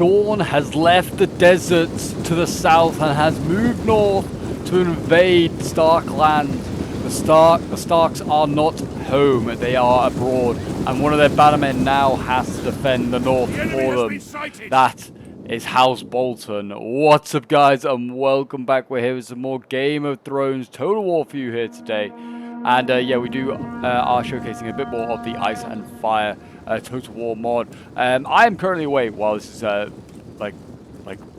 Dawn has left the deserts to the south and has moved north to invade Stark land. The Starks are not home, they are abroad, and one of their bannermen now has to defend the north for them. That is House Bolton. What's up, guys, and welcome back. We're here with some more Game of Thrones Total War for you here today. And yeah, we are showcasing a bit more of the Ice and Fire Total War mod. I am currently away while this is like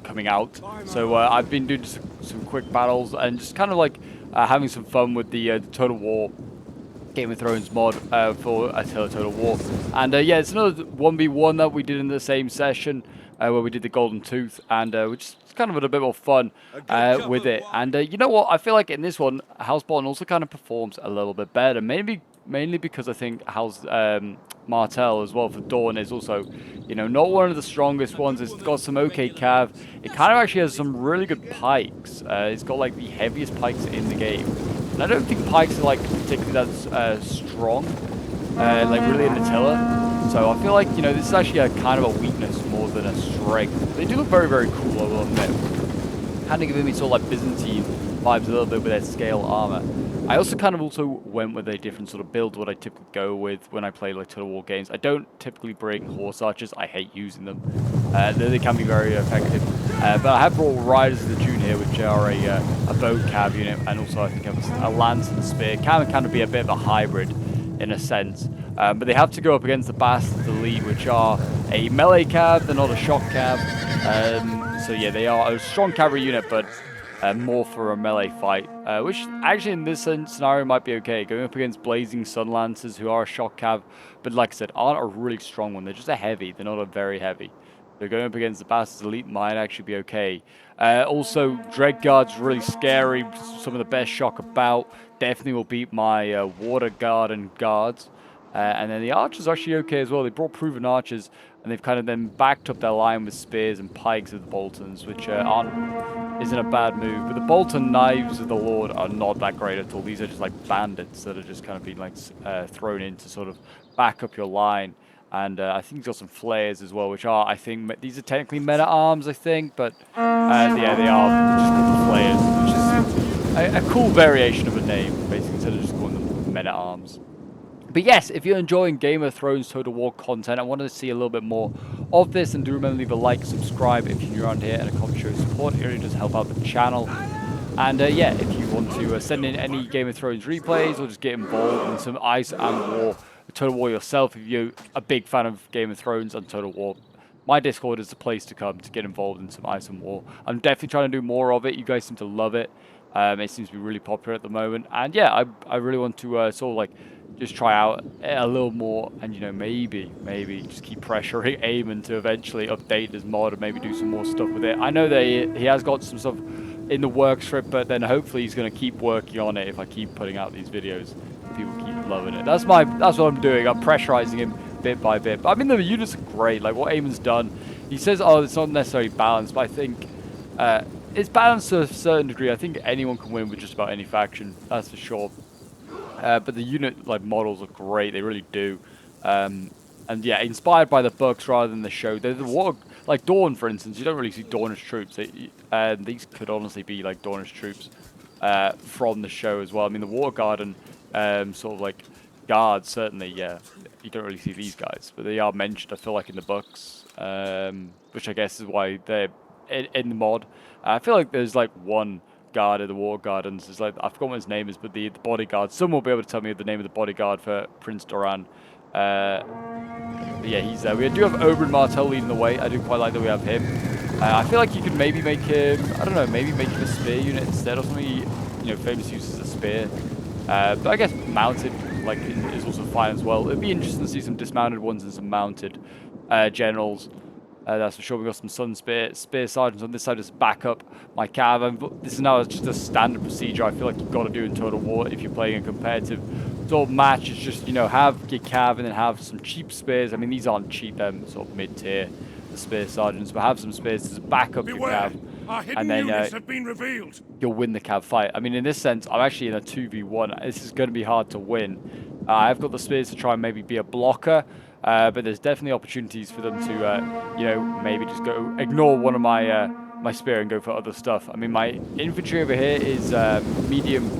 coming out, so I've been doing some quick battles and just kind of like having some fun with the Total War Game of Thrones mod for Attila Total War. And yeah, it's another 1v1 that we did in the same session where we did the Golden Tooth, and which is kind of a bit more fun with it. And you know what? I feel like in this one, House Bolton also kind of performs a little bit better. Mainly because I think House Martell as well for Dawn is also, you know, not one of the strongest ones. It's got some okay cav. It kind of actually has some really good pikes. It's got like the heaviest pikes in the game. And I don't think pikes are like particularly that strong, like really in Attila. So I feel like, you know, this is actually a kind of a weakness more than a strength. They do look very, very cool, I will admit. Kind of giving me sort of like Byzantine vibes a little bit with their scale armor. I also kind of went with a different sort of build, what I typically go with when I play like Total War games. I don't typically bring horse archers. I hate using them. They can be very effective. But I have brought Riders of the Dune here, which are a bow cav unit, and also I think have a lance and spear. Can kind of be a bit of a hybrid in a sense. But they have to go up against the Bastards Elite, which are a melee cav. They're not a shock cav. So yeah, they are a strong cavalry unit, but more for a melee fight, which actually in this scenario might be okay. Going up against Blazing Sun Lancers, who are a shock cav, but like I said, aren't a really strong one. They're just a heavy. They're not a very heavy. So going up against the Bastards Elite might actually be okay. Also, Dread Guard's really scary. Some of the best shock about. Definitely will beat my Water Guard and Guards. And then the Archers are actually okay as well. They brought Proven Archers, and they've kind of then backed up their line with Spears and Pikes of the Boltons, which isn't a bad move. But the Bolton Knives of the Lord are not that great at all. These are just like bandits that are just kind of being like thrown in to sort of back up your line. And I think he's got some flares as well, which are, I think, these are technically meta-arms, I think. But yeah, they are just called flares, which is a cool variation of a name, basically, instead of just calling them meta-arms. But yes, if you're enjoying Game of Thrones Total War content, I wanted to see a little bit more of this, and do remember to leave a like, subscribe if you're new around here, and a comment show support. It really does help out the channel. And yeah, if you want to send in any Game of Thrones replays or just get involved in some Ice and War, Total War yourself, if you're a big fan of Game of Thrones and Total War, my Discord is the place to come to get involved in some Ice and War. I'm definitely trying to do more of it. You guys seem to love it. It seems to be really popular at the moment. And yeah, I really want to sort of like just try out a little more, and you know, maybe just keep pressuring Eamon to eventually update his mod and maybe do some more stuff with it. I know that he has got some stuff in the works for it, but then hopefully he's going to keep working on it if I keep putting out these videos. People keep loving it. That's what I'm doing. I'm pressurizing him bit by bit. But I mean, the units are great. Like what Eamon's done, he says, oh, it's not necessarily balanced, but I think it's balanced to a certain degree. I think anyone can win with just about any faction, that's for sure. But the unit like models are great. They really do. And yeah, inspired by the books rather than the show. They're the water, like Dawn, for instance. You don't really see Dawn as troops. These could honestly be like Dawn as troops from the show as well. I mean, the Water Guard and sort of like guards, certainly, yeah. You don't really see these guys, but they are mentioned, I feel like, in the books, which I guess is why they're in the mod. I feel like there's like one guard of the Water Guard, and it's like, I forgot what his name is, but the bodyguard. Someone will be able to tell me the name of the bodyguard for Prince Doran. Yeah, he's there. We do have Oberyn Martell leading the way. I do quite like that we have him. I feel like you could maybe make him, I don't know, maybe make him a spear unit instead or something. You know, famous use as a spear. But I guess mounted like is also fine as well. It'd be interesting to see some dismounted ones and some mounted generals. That's for sure. We've got some Sun Spear Sergeants on this side, just back up my cav. And this is now just a standard procedure I feel like you've got to do in Total War if you're playing a competitive sort of match. It's just, you know, have your cav and then have some cheap spears. I mean, these aren't cheap, sort of mid-tier, the Spear Sergeants, but have some spears to back up your cav. And then have been revealed. You'll win the cav fight. I mean, in this sense, I'm actually in a 2v1. This is going to be hard to win. I've got the spears to try and maybe be a blocker. But there's definitely opportunities for them to, you know, maybe just go ignore one of my my spear and go for other stuff. I mean, my infantry over here is medium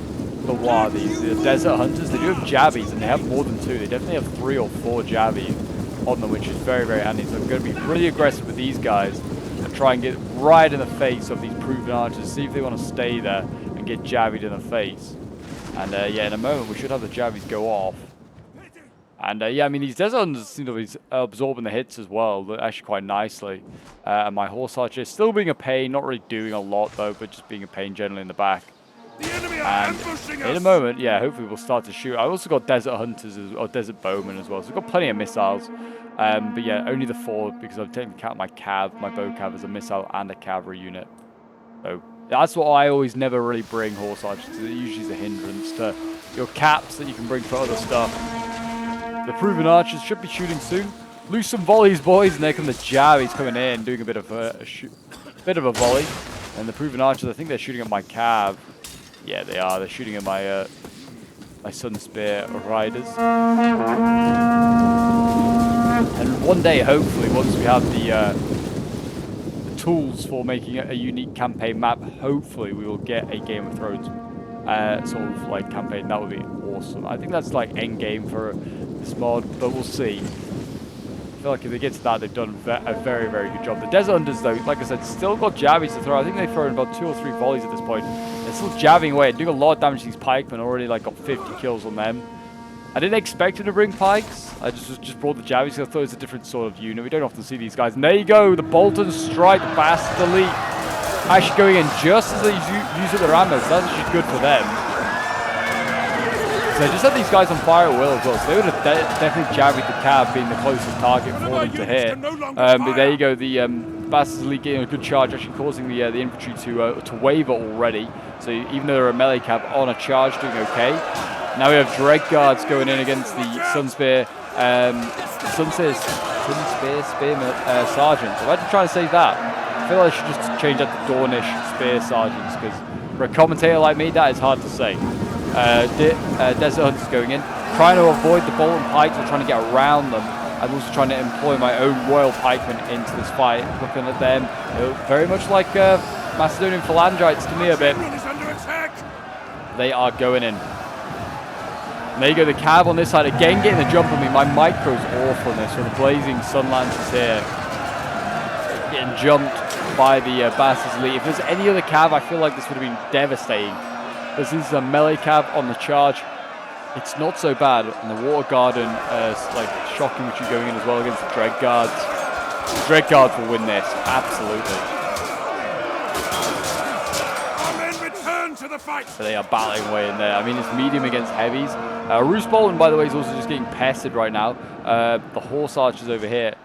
Loire. The desert hunters, they do have jabbies, and they have more than 2. They definitely have 3 or 4 jabbies on them, which is very, very handy. So I'm going to be really aggressive with these guys and try and get right in the face of these proven archers, see if they want to stay there and get jabbied in the face. And yeah, in a moment we should have the jabbies go off. And yeah, I mean, these desert hunters seem to be absorbing the hits as well, actually quite nicely. And my horse archer is still being a pain, not really doing a lot though, but just being a pain generally in the back. And in a moment, yeah, hopefully we'll start to shoot. I've also got desert hunters or desert bowmen as well, so we've got plenty of missiles. But yeah, only the 4 because I've taken account my cav, my bow cav as a missile and a cavalry unit. So that's what I always never really bring horse archers to. It usually is a hindrance to your caps that you can bring for other stuff. The proven archers should be shooting soon. Loose some volleys, boys, and there come the jabbies coming in, doing a bit of a volley. And the proven archers, I think they're shooting at my cav. Yeah, they are. They're shooting at my my sun spear riders. And one day, hopefully, once we have the tools for making a unique campaign map, hopefully we will get a Game of Thrones sort of like campaign. That would be awesome. I think that's like end game for this mod, but we'll see. I feel like if they get to that, they've done a very, very good job. The desert hunters, though, like I said, still got jabbies to throw. I think they've thrown about 2 or 3 volleys at this point. They're still jabbing away, doing a lot of damage to these pikemen. Already like got 50 kills on them. I didn't expect him to bring pikes. I just brought the jabbies because I thought it was a different sort of unit. We don't often see these guys. And there you go, the Bolton Strike, the Bastard Elite, actually going in just as they use up their ammo. So that's actually good for them. So they just had these guys on fire at will as well. So they would have definitely jabbed the cav, being the closest target for them to hit. But there you go, the Bastard Elite getting a good charge, actually causing the infantry to waver already. So even though they're a melee cav on a charge, doing okay. Now we have Dread Guards going in against the Sunspear, Sunspear Sergeants. Why did I try to say that? I feel like I should just change that to Dornish Spear Sergeants, because for a commentator like me, that is hard to say. Desert Hunters going in, trying to avoid the Bolton Pikes, or trying to get around them. I'm also trying to employ my own Royal Pikemen into this fight. Looking at them, they look very much like Macedonian Phalangites to me a bit. They are going in. And there you go, the cav on this side again getting the jump on me. My micro's awful in this, so the Blazing Sun Lancers here getting jumped by the Bastards Elite. If there's any other cav, I feel like this would have been devastating. This is a melee cav on the charge. It's not so bad. And the Water Garden, like shocking with you going in as well against the Dread Guards. The Dread Guards will win this, absolutely. So they are battling away in there. I mean, it's medium against heavies. Roose Bolton, by the way, is also just getting pestered right now. The horse archers over here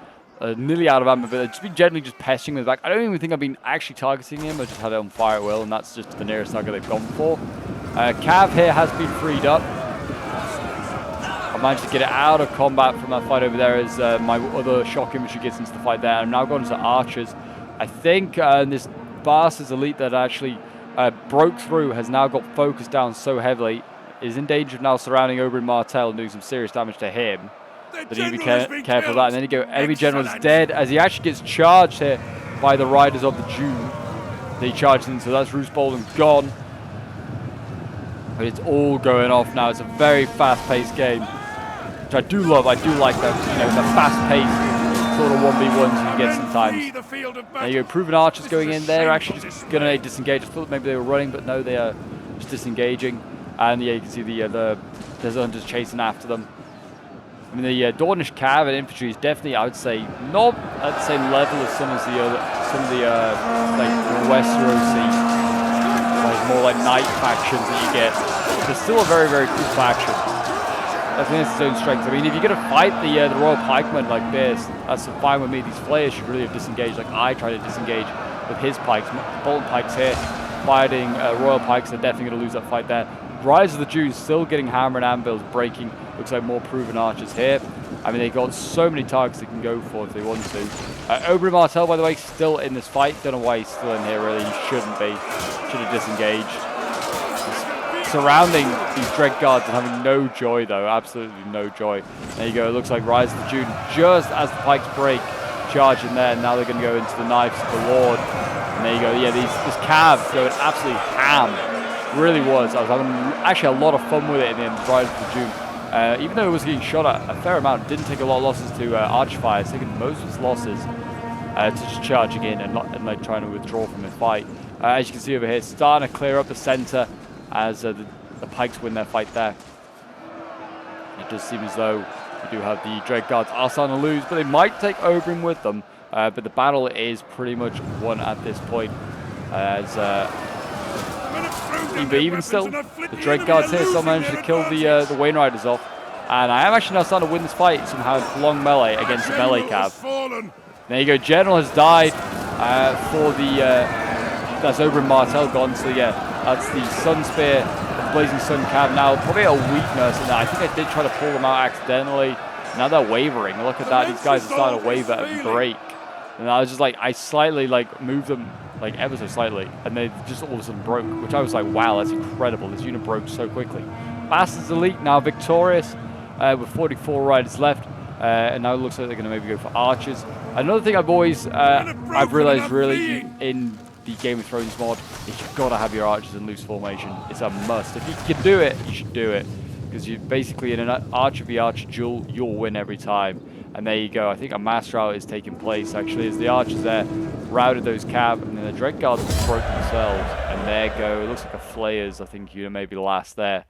are nearly out of ammo, but they've just been generally just pestering him back. I don't even think I've been actually targeting him. I just had it on fire at will, and that's just the nearest target they've gone for. Cav here has been freed up. I managed to get it out of combat from that fight over there as my other shock infantry gets into the fight there. I'm now going to archers. I think this Bastard's Elite that actually broke through has now got focused down so heavily, is in danger of now surrounding Oberyn Martell and doing some serious damage to him. But you need to be careful of that. And then you go, enemy general is dead as he actually gets charged here by the Riders of the Dune. They charged in, so that's Roose Bolton gone. But it's all going off now. It's a very fast-paced game, which I do love. I do like that, you know, the fast-paced sort of 1v1s you get sometimes. There you go, proven archers going in. They're actually just going to disengage. I thought maybe they were running, but no, they are just disengaging. And yeah, you can see the Desert Hunters chasing after them. I mean, the Dornish Cav and infantry is definitely, I would say, not at the same level as some of the like Westeros-y, like more like knight factions that you get. But it's still a very, very cool faction. I think it's its own strength. I mean, if you're going to fight the Royal Pikemen like this, that's fine with me. These flayers should really have disengaged, like I try to disengage with his pikes. Bolton Pikes here, fighting Royal Pikes, they're definitely going to lose that fight there. Rise of the Jews still getting hammer and anvils, breaking. Looks like more proven archers here. I mean, they've got so many targets they can go for if they want to. Oberyn Martell, by the way, still in this fight. Don't know why he's still in here, really. He shouldn't be. Should have disengaged. surrounding these Dread Guards and having no joy, though. Absolutely no joy. There you go. It looks like Rise of the June, just as the pikes break, charge in there. And now they're going to go into the Knives of the Lord. And there you go. Yeah, this cav going absolutely ham. Really was. I was having actually a lot of fun with it in the end, Rise of the June. Even though it was getting shot at a fair amount, didn't take a lot of losses to Archfire. It's taken most of its losses to just charging in and like trying to withdraw from the fight. As you can see over here, starting to clear up the center as the pikes win their fight there. It does seem as though we do have the Dread Guards are starting to lose, but they might take Oberyn with them. But the battle is pretty much won at this point. But even still, the Dread Guards here still managed to kill the Wain Riders off. And I am actually now starting to win this fight somehow. Long melee against the melee cav. There you go, General has died for the... that's Oberyn Martell gone, so yeah, that's the Sun Spear, the Blazing Sun cav now. Probably a weakness in that. I think I did try to pull them out accidentally. Now they're wavering. Look at that, these guys are starting to waver and break. And I was just like, I slightly like moved them like ever so slightly, and they just all of a sudden broke, which I was like, wow, that's incredible. This unit broke so quickly. Bastards Elite now victorious with 44 riders left. And now it looks like they're going to maybe go for archers. Another thing I've realized really in the Game of Thrones mod is you've got to have your archers in loose formation. It's a must. If you can do it, you should do it. Because you basically, in an archer v archer duel, you'll win every time. And there you go. I think a mass rout is taking place, actually, as the archers there routed those cav, and then the Dread Guards broke themselves. And there you go. It looks like a Flayers, I think, you know, maybe last there.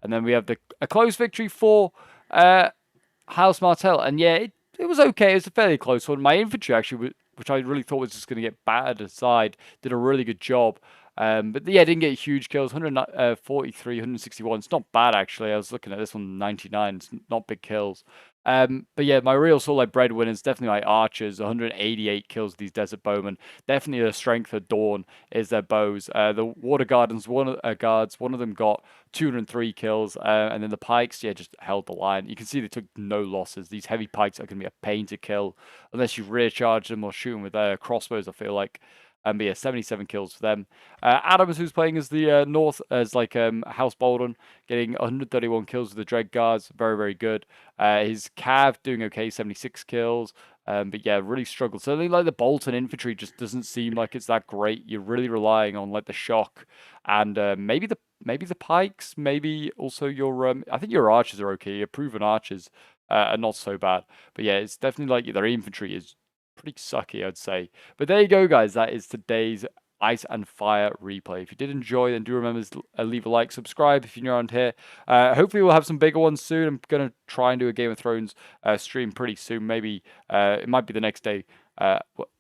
And then we have a close victory for House Martell. And yeah, it was okay. It was a fairly close one. My infantry, actually, which I really thought was just going to get battered aside, did a really good job. But yeah, didn't get huge kills. 143, 161. It's not bad, actually. I was looking at this one, 99. It's not big kills. But yeah, my real sort of like breadwinners, definitely my archers. 188 kills these desert bowmen. Definitely the strength of Dorne is their bows. The water gardens, one of them got 203 kills, and then the pikes, yeah, just held the line. You can see they took no losses. These heavy pikes are going to be a pain to kill unless you rear charge them or shoot them with crossbows, I feel like. But yeah, 77 kills for them. Adams, who's playing as the North, as like House Bolden, getting 131 kills with the Dread Guards. Very, very good. His Cav doing okay, 76 kills. But yeah, really struggled. So like the Bolton infantry just doesn't seem like it's that great. You're really relying on like the shock and maybe the pikes, maybe also your I think your archers are okay. Your proven archers are not so bad. But yeah, it's definitely like their infantry is pretty sucky, I'd say. But there you go, guys. That is today's Ice and Fire replay. If you did enjoy, then do remember to leave a like, subscribe if you're new around here. Hopefully we'll have some bigger ones soon. I'm going to try and do a Game of Thrones stream pretty soon. Maybe it might be the next day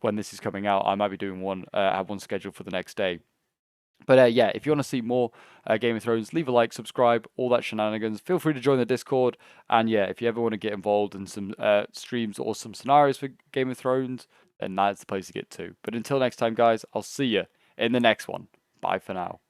when this is coming out. I might be doing one, have one scheduled for the next day. But yeah, if you want to see more Game of Thrones, leave a like, subscribe, all that shenanigans. Feel free to join the Discord. And yeah, if you ever want to get involved in some streams or some scenarios for Game of Thrones, then that's the place to get to. But until next time, guys, I'll see you in the next one. Bye for now.